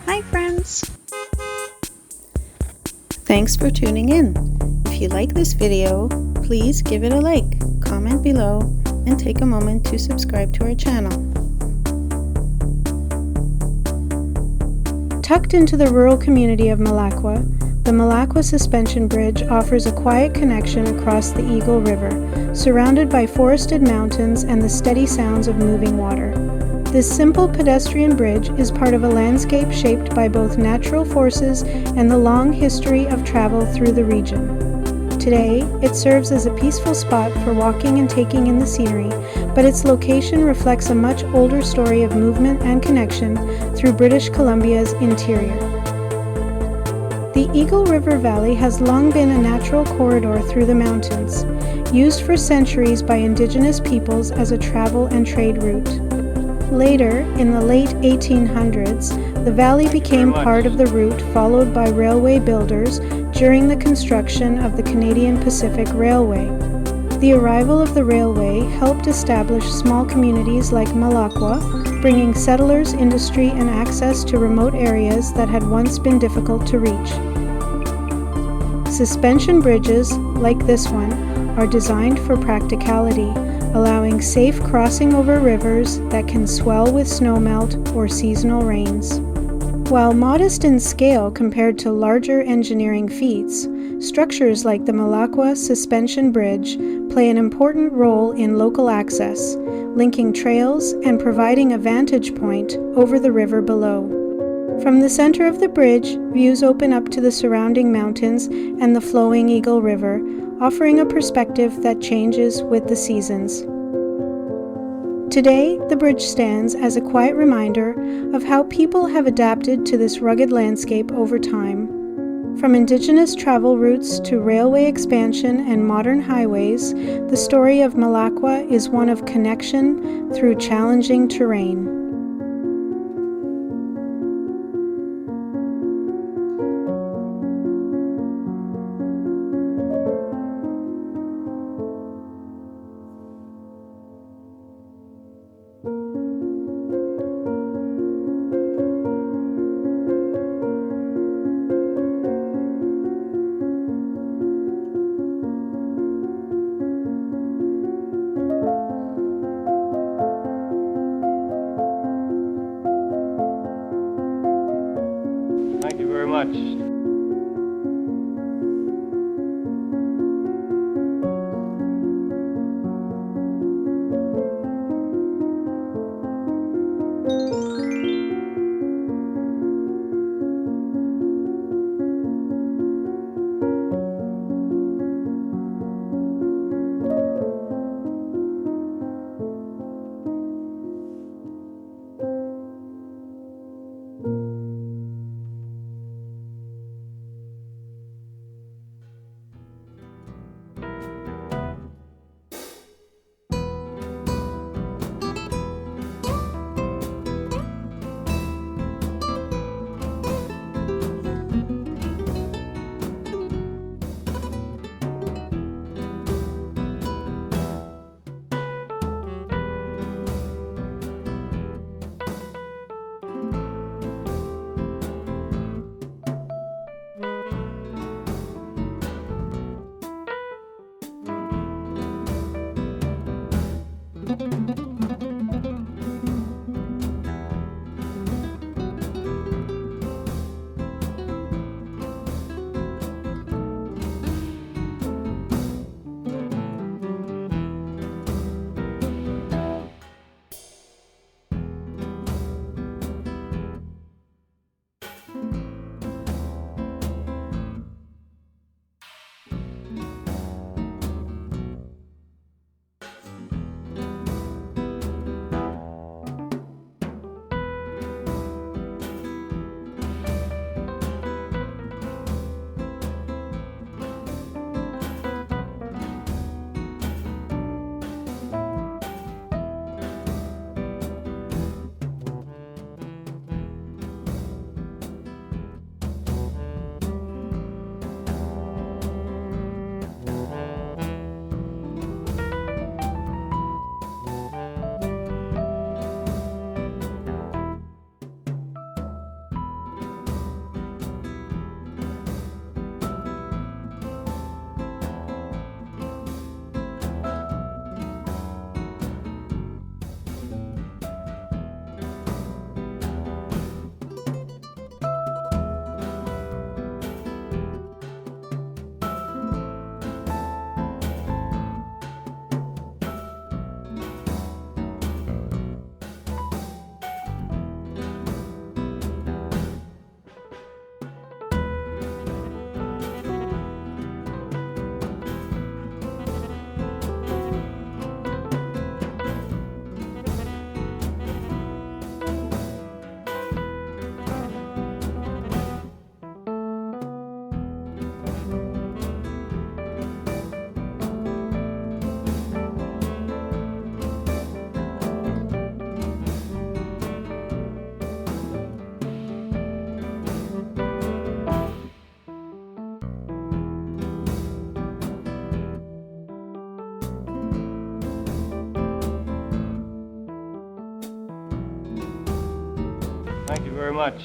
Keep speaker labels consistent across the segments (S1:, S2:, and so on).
S1: Hi friends! Thanks for tuning in. If you like this video, please give it a like, comment below, and take a moment to subscribe to our channel. Tucked into the rural community of Malakwa, the Malakwa Suspension Bridge offers a quiet connection across the Eagle River, surrounded by forested mountains and the steady sounds of moving water. This simple pedestrian bridge is part of a landscape shaped by both natural forces and the long history of travel through the region. Today, it serves as a peaceful spot for walking and taking in the scenery, but its location reflects a much older story of movement and connection through British Columbia's interior. The Eagle River Valley has long been a natural corridor through the mountains, used for centuries by indigenous peoples as a travel and trade route. Later, in the late 1800s, the valley became part of the route followed by railway builders during the construction of the Canadian Pacific Railway. The arrival of the railway helped establish small communities like Malakwa, bringing settlers, industry, and access to remote areas that had once been difficult to reach. Suspension bridges, like this one, are designed for practicality, allowing safe crossing over rivers that can swell with snowmelt or seasonal rains. While modest in scale compared to larger engineering feats, structures like the Malakwa Suspension Bridge play an important role in local access, linking trails and providing a vantage point over the river below. From the center of the bridge, views open up to the surrounding mountains and the flowing Eagle River, offering a perspective that changes with the seasons. Today, the bridge stands as a quiet reminder of how people have adapted to this rugged landscape over time. From indigenous travel routes to railway expansion and modern highways, the story of Malakwa is one of connection through challenging terrain.
S2: Thank you very much. Thank you very much.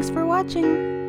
S1: Thanks for watching!